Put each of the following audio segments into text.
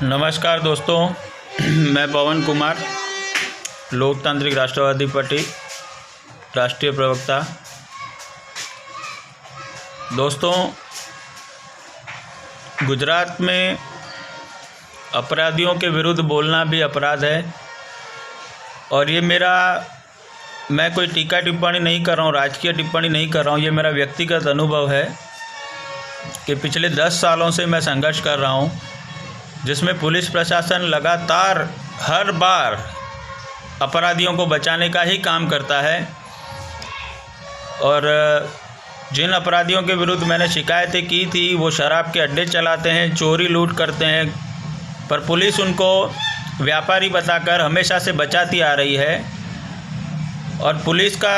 नमस्कार दोस्तों, मैं पवन कुमार, लोकतांत्रिक राष्ट्रवादी पार्टी राष्ट्रीय प्रवक्ता। दोस्तों, गुजरात में अपराधियों के विरुद्ध बोलना भी अपराध है और ये मैं कोई टीका टिप्पणी नहीं कर रहा हूँ, राजकीय टिप्पणी नहीं कर रहा हूँ। ये मेरा व्यक्तिगत अनुभव है कि पिछले 10 सालों से मैं संघर्ष कर रहा हूँ, जिसमें पुलिस प्रशासन लगातार हर बार अपराधियों को बचाने का ही काम करता है। और जिन अपराधियों के विरुद्ध मैंने शिकायतें की थी वो शराब के अड्डे चलाते हैं, चोरी लूट करते हैं, पर पुलिस उनको व्यापारी बताकर हमेशा से बचाती आ रही है। और पुलिस का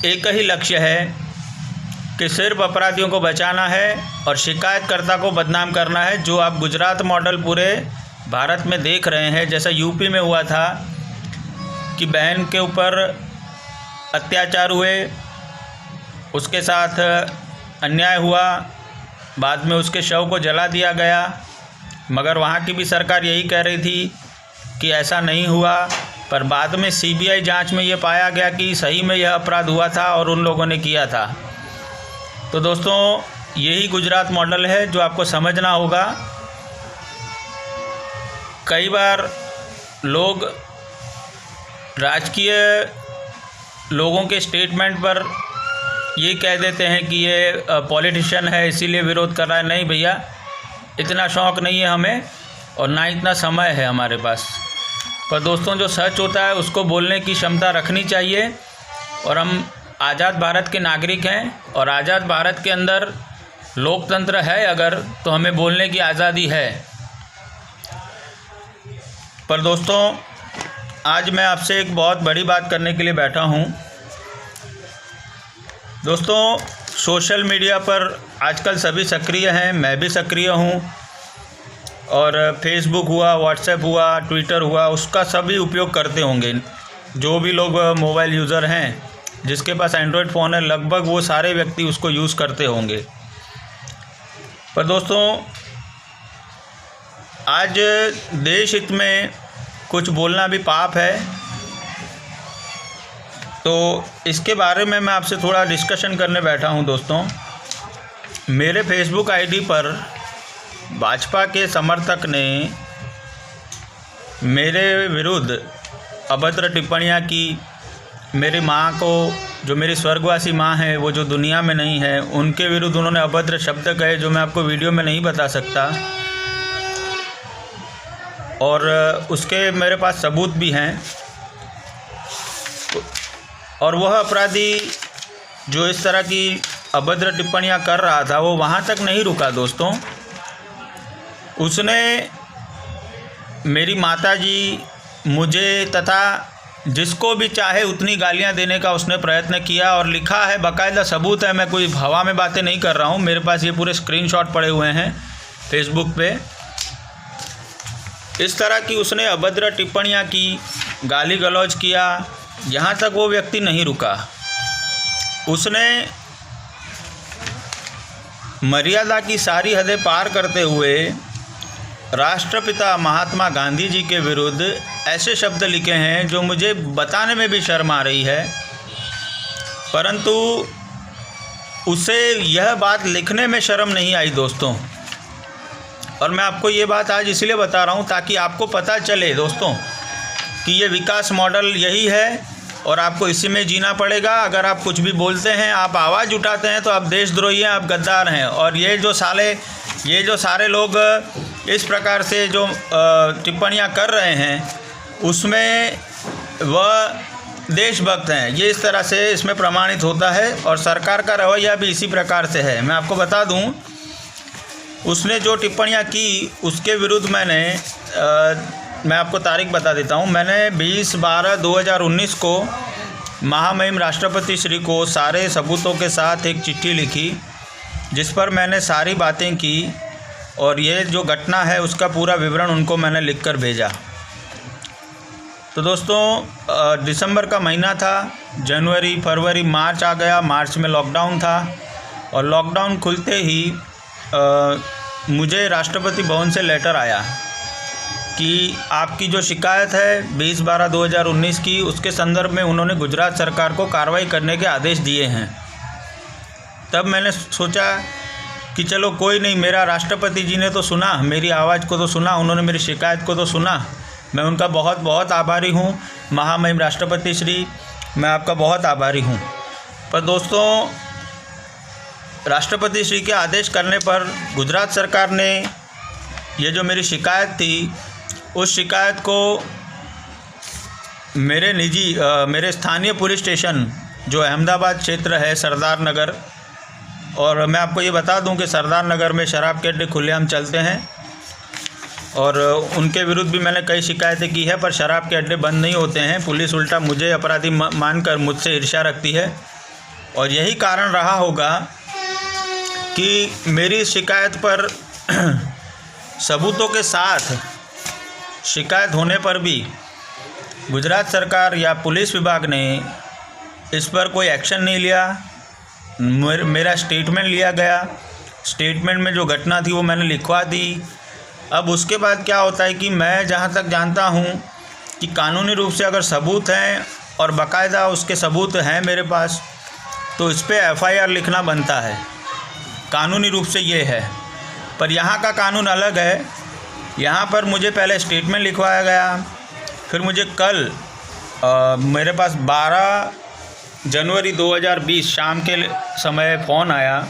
एक ही लक्ष्य है कि सिर्फ अपराधियों को बचाना है और शिकायतकर्ता को बदनाम करना है, जो आप गुजरात मॉडल पूरे भारत में देख रहे हैं। जैसा यूपी में हुआ था कि बहन के ऊपर अत्याचार हुए, उसके साथ अन्याय हुआ, बाद में उसके शव को जला दिया गया, मगर वहाँ की भी सरकार यही कह रही थी कि ऐसा नहीं हुआ। पर बाद में सीबीआई जांच में ये पाया गया कि सही में यह अपराध हुआ था और उन लोगों ने किया था। तो दोस्तों, यही गुजरात मॉडल है जो आपको समझना होगा। कई बार लोग राजकीय लोगों के स्टेटमेंट पर ये कह देते हैं कि ये पॉलिटिशियन है इसीलिए विरोध कर रहा है। नहीं भैया, इतना शौक़ नहीं है हमें और ना इतना समय है हमारे पास। पर दोस्तों, जो सच होता है उसको बोलने की क्षमता रखनी चाहिए। और हम आज़ाद भारत के नागरिक हैं और आज़ाद भारत के अंदर लोकतंत्र है अगर, तो हमें बोलने की आज़ादी है। पर दोस्तों, आज मैं आपसे एक बहुत बड़ी बात करने के लिए बैठा हूँ। दोस्तों, सोशल मीडिया पर आजकल सभी सक्रिय हैं, मैं भी सक्रिय हूँ। और फेसबुक हुआ, व्हाट्सएप हुआ, ट्विटर हुआ, उसका सभी उपयोग करते होंगे। जो भी लोग मोबाइल यूज़र हैं, जिसके पास एंड्रॉयड फ़ोन है, लगभग वो सारे व्यक्ति उसको यूज़ करते होंगे। पर दोस्तों, आज देश हित में कुछ बोलना भी पाप है, तो इसके बारे में मैं आपसे थोड़ा डिस्कशन करने बैठा हूं। दोस्तों, मेरे फेसबुक आईडी पर भाजपा के समर्थक ने मेरे विरुद्ध अभद्र टिप्पणियां की। मेरी माँ को, जो मेरी स्वर्गवासी माँ है, वो जो दुनिया में नहीं है, उनके विरुद्ध उन्होंने अभद्र शब्द कहे, जो मैं आपको वीडियो में नहीं बता सकता। और उसके मेरे पास सबूत भी हैं। और वह अपराधी जो इस तरह की अभद्र टिप्पणियां कर रहा था, वो वहाँ तक नहीं रुका। दोस्तों, उसने मेरी माताजी, मुझे तथा जिसको भी चाहे उतनी गालियां देने का उसने प्रयत्न किया। और लिखा है, बाकायदा सबूत है, मैं कोई हवा में बातें नहीं कर रहा हूं। मेरे पास ये पूरे स्क्रीनशॉट पड़े हुए हैं फेसबुक पे। इस तरह की उसने अभद्र टिप्पणियां की, गाली गलौज किया। यहाँ तक वो व्यक्ति नहीं रुका, उसने मर्यादा की सारी हदें पार करते हुए राष्ट्रपिता महात्मा गांधी जी के विरुद्ध ऐसे शब्द लिखे हैं जो मुझे बताने में भी शर्म आ रही है। परंतु उसे यह बात लिखने में शर्म नहीं आई दोस्तों। और मैं आपको ये बात आज इसलिए बता रहा हूँ ताकि आपको पता चले दोस्तों कि ये विकास मॉडल यही है और आपको इसी में जीना पड़ेगा। अगर आप कुछ भी बोलते हैं, आप आवाज़ उठाते हैं, तो आप देशद्रोही हैं, आप गद्दार हैं। और ये जो सारे लोग इस प्रकार से जो टिप्पणियां कर रहे हैं, उसमें वह देशभक्त हैं, ये इस तरह से इसमें प्रमाणित होता है। और सरकार का रवैया भी इसी प्रकार से है। मैं आपको बता दूं, उसने जो टिप्पणियां की उसके विरुद्ध मैं आपको तारीख बता देता हूं। मैंने 20/12/2019 को महामहिम राष्ट्रपति श्री को सारे सबूतों के साथ एक चिट्ठी लिखी, जिस पर मैंने सारी बातें की और ये जो घटना है उसका पूरा विवरण उनको मैंने लिखकर भेजा। तो दोस्तों, दिसंबर का महीना था, जनवरी, फरवरी, मार्च आ गया। मार्च में लॉकडाउन था और लॉकडाउन खुलते ही मुझे राष्ट्रपति भवन से लेटर आया कि आपकी जो शिकायत है 20/12/2019 की, उसके संदर्भ में उन्होंने गुजरात सरकार को कार्रवाई करने के आदेश दिए हैं। तब मैंने सोचा कि चलो कोई नहीं, मेरा राष्ट्रपति जी ने तो सुना, मेरी आवाज़ को तो सुना, उन्होंने मेरी शिकायत को तो सुना। मैं उनका बहुत बहुत आभारी हूँ। महामहिम राष्ट्रपति श्री, मैं आपका बहुत आभारी हूँ। पर दोस्तों, राष्ट्रपति श्री के आदेश करने पर गुजरात सरकार ने ये जो मेरी शिकायत थी, उस शिकायत को मेरे स्थानीय पुलिस स्टेशन जो अहमदाबाद क्षेत्र है, सरदार नगर, और मैं आपको ये बता दूं कि सरदार नगर में शराब के अड्डे खुलेआम चलते हैं और उनके विरुद्ध भी मैंने कई शिकायतें की है, पर शराब के अड्डे बंद नहीं होते हैं। पुलिस उल्टा मुझे अपराधी मानकर मुझसे ईर्ष्या रखती है और यही कारण रहा होगा कि मेरी शिकायत पर सबूतों के साथ शिकायत होने पर भी गुजरात सरकार या पुलिस विभाग ने इस पर कोई एक्शन नहीं लिया। मेरा स्टेटमेंट लिया गया, स्टेटमेंट में जो घटना थी वो मैंने लिखवा दी। अब उसके बाद क्या होता है कि मैं जहाँ तक जानता हूँ कि कानूनी रूप से अगर सबूत हैं और बाकायदा उसके सबूत हैं मेरे पास, तो इस पर FIR लिखना बनता है, कानूनी रूप से ये है। पर यहाँ का कानून अलग है। यहाँ पर मुझे पहले स्टेटमेंट लिखवाया गया, फिर मुझे कल मेरे पास 12 जनवरी 2020 शाम के समय फ़ोन आया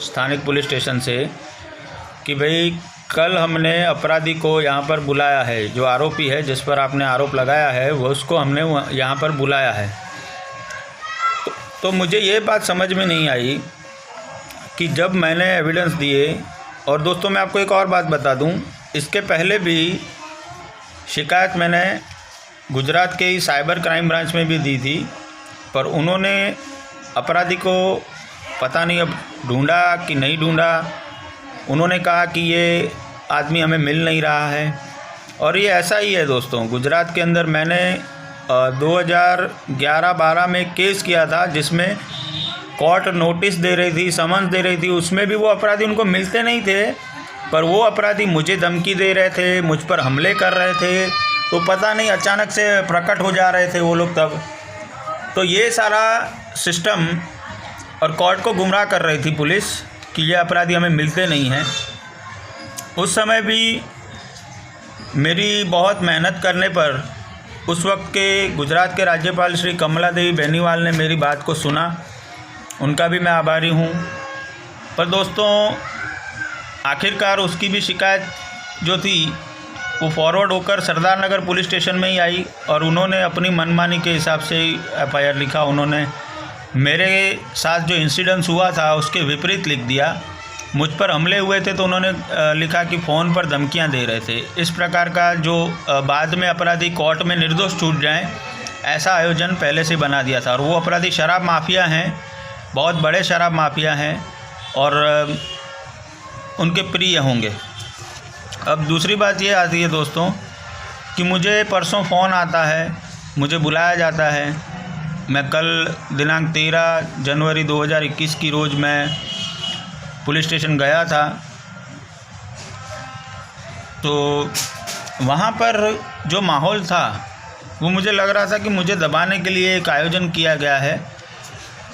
स्थानिक पुलिस स्टेशन से कि भाई कल हमने अपराधी को यहाँ पर बुलाया है, जो आरोपी है, जिस पर आपने आरोप लगाया है, वो उसको हमने यहाँ पर बुलाया है। तो मुझे ये बात समझ में नहीं आई कि जब मैंने एविडेंस दिए, और दोस्तों मैं आपको एक और बात बता दूं, इसके पहले भी शिकायत मैंने गुजरात के ही साइबर क्राइम ब्रांच में भी दी थी, पर उन्होंने अपराधी को पता नहीं अब ढूंढा कि नहीं ढूंढा। उन्होंने कहा कि ये आदमी हमें मिल नहीं रहा है। और ये ऐसा ही है दोस्तों। गुजरात के अंदर मैंने 2011-12 में केस किया था, जिसमें कोर्ट नोटिस दे रही थी, समन्स दे रही थी, उसमें भी वो अपराधी उनको मिलते नहीं थे, पर वो अपराधी मुझे धमकी दे रहे थे, मुझ पर हमले कर रहे थे। तो पता नहीं अचानक से प्रकट हो जा रहे थे वो लोग तब। तो ये सारा सिस्टम और कोर्ट को गुमराह कर रही थी पुलिस कि ये अपराधी हमें मिलते नहीं हैं। उस समय भी मेरी बहुत मेहनत करने पर उस वक्त के गुजरात के राज्यपाल श्री कमला देवी बेनीवाल ने मेरी बात को सुना, उनका भी मैं आभारी हूँ। पर दोस्तों, आखिरकार उसकी भी शिकायत जो थी वो फॉरवर्ड होकर सरदार नगर पुलिस स्टेशन में ही आई और उन्होंने अपनी मनमानी के हिसाब से ही FIR लिखा। उन्होंने मेरे साथ जो इंसिडेंस हुआ था उसके विपरीत लिख दिया। मुझ पर हमले हुए थे तो उन्होंने लिखा कि फ़ोन पर धमकियां दे रहे थे। इस प्रकार का जो बाद में अपराधी कोर्ट में निर्दोष छूट जाएं, ऐसा आयोजन पहले से बना दिया था। और वो अपराधी शराब माफिया हैं, बहुत बड़े शराब माफिया हैं और उनके प्रिय होंगे। अब दूसरी बात ये आती है दोस्तों कि मुझे परसों फ़ोन आता है, मुझे बुलाया जाता है। मैं कल दिनांक 13 जनवरी 2021 की रोज़ मैं पुलिस स्टेशन गया था। तो वहाँ पर जो माहौल था वो मुझे लग रहा था कि मुझे दबाने के लिए एक आयोजन किया गया है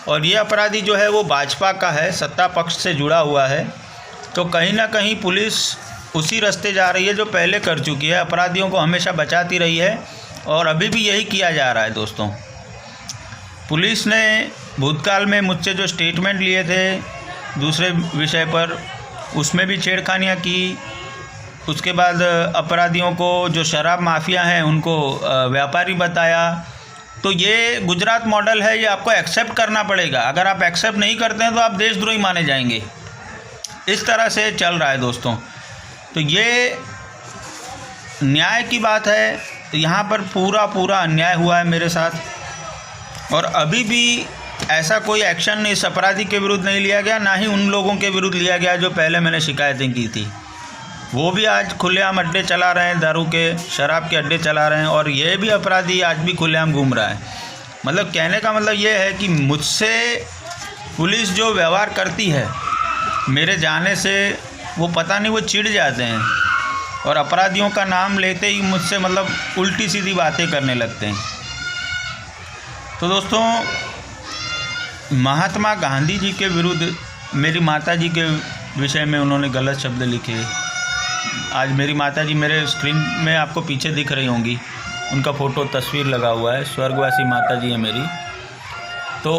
और ये अपराधी जो है वो भाजपा का है, सत्ता पक्ष से जुड़ा हुआ है। तो कहीं ना कहीं पुलिस उसी रास्ते जा रही है जो पहले कर चुकी है, अपराधियों को हमेशा बचाती रही है और अभी भी यही किया जा रहा है। दोस्तों, पुलिस ने भूतकाल में मुझसे जो स्टेटमेंट लिए थे दूसरे विषय पर, उसमें भी छेड़खानियाँ की। उसके बाद अपराधियों को, जो शराब माफिया हैं, उनको व्यापारी बताया। तो ये गुजरात मॉडल है, ये आपको एक्सेप्ट करना पड़ेगा। अगर आप एक्सेप्ट नहीं करते हैं तो आप देशद्रोही माने जाएंगे। इस तरह से चल रहा है दोस्तों। तो ये न्याय की बात है। तो यहाँ पर पूरा अन्याय हुआ है मेरे साथ और अभी भी ऐसा कोई एक्शन इस अपराधी के विरुद्ध नहीं लिया गया, ना ही उन लोगों के विरुद्ध लिया गया जो पहले मैंने शिकायतें की थी। वो भी आज खुलेआम अड्डे चला रहे हैं, दारू के, शराब के अड्डे चला रहे हैं और ये भी अपराधी आज भी खुलेआम घूम रहा है। मतलब कहने का मतलब ये है कि मुझसे पुलिस जो व्यवहार करती है, मेरे जाने से वो पता नहीं वो चिढ़ जाते हैं और अपराधियों का नाम लेते ही मुझसे मतलब उल्टी सीधी बातें करने लगते हैं। तो दोस्तों, महात्मा गांधी जी के विरुद्ध मेरी माताजी के विषय में उन्होंने गलत शब्द लिखे। आज मेरी माताजी मेरे स्क्रीन में आपको पीछे दिख रही होंगी, उनका फ़ोटो तस्वीर लगा हुआ है, स्वर्गवासी माताजी है मेरी। तो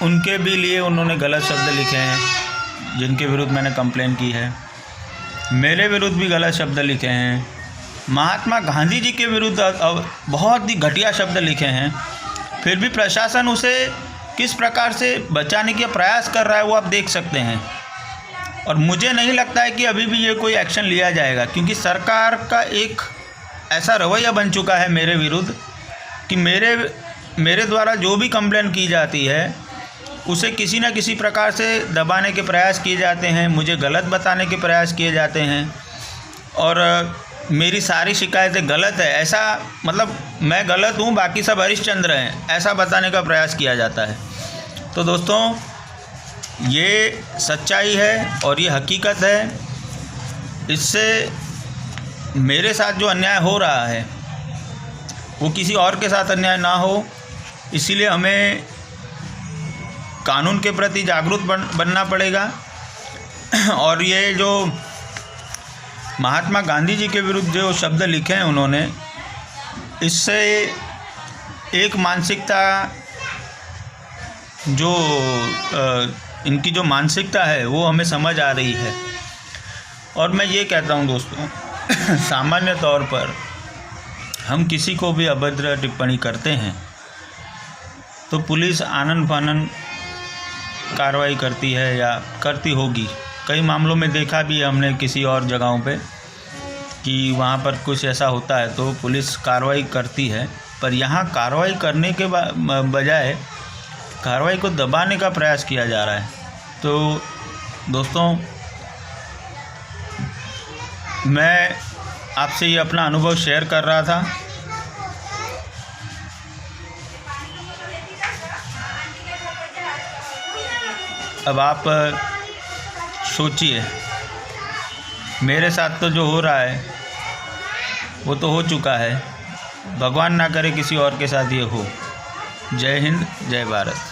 उनके भी लिए उन्होंने गलत शब्द लिखे हैं, जिनके विरुद्ध मैंने कंप्लेन की है। मेरे विरुद्ध भी गलत शब्द लिखे हैं। महात्मा गांधी जी के विरुद्ध बहुत ही घटिया शब्द लिखे हैं। फिर भी प्रशासन उसे किस प्रकार से बचाने का प्रयास कर रहा है वो आप देख सकते हैं। और मुझे नहीं लगता है कि अभी भी ये कोई एक्शन लिया जाएगा, क्योंकि सरकार का एक ऐसा रवैया बन चुका है मेरे विरुद्ध कि मेरे द्वारा जो भी कंप्लेन की जाती है उसे किसी न किसी प्रकार से दबाने के प्रयास किए जाते हैं, मुझे गलत बताने के प्रयास किए जाते हैं और मेरी सारी शिकायतें गलत है, ऐसा मतलब मैं गलत हूँ, बाकी सब हरिश्चंद्र हैं, ऐसा बताने का प्रयास किया जाता है। तो दोस्तों, ये सच्चाई है और ये हकीकत है। इससे मेरे साथ जो अन्याय हो रहा है वो किसी और के साथ अन्याय ना हो, इसीलिए हमें कानून के प्रति जागरूक बनना पड़ेगा। और ये जो महात्मा गांधी जी के विरुद्ध जो शब्द लिखे हैं उन्होंने, इससे एक मानसिकता जो इनकी जो मानसिकता है वो हमें समझ आ रही है। और मैं ये कहता हूँ दोस्तों, सामान्य तौर पर हम किसी को भी अभद्र टिप्पणी करते हैं तो पुलिस आनन फानन कार्रवाई करती है या करती होगी। कई मामलों में देखा भी हमने किसी और जगहों पे कि वहाँ पर कुछ ऐसा होता है तो पुलिस कार्रवाई करती है, पर यहाँ कार्रवाई करने के बजाय कार्रवाई को दबाने का प्रयास किया जा रहा है। तो दोस्तों, मैं आपसे ये अपना अनुभव शेयर कर रहा था। अब आप सोचिए, मेरे साथ तो जो हो रहा है वो तो हो चुका है, भगवान ना करे किसी और के साथ ये हो। जय हिंद, जय भारत।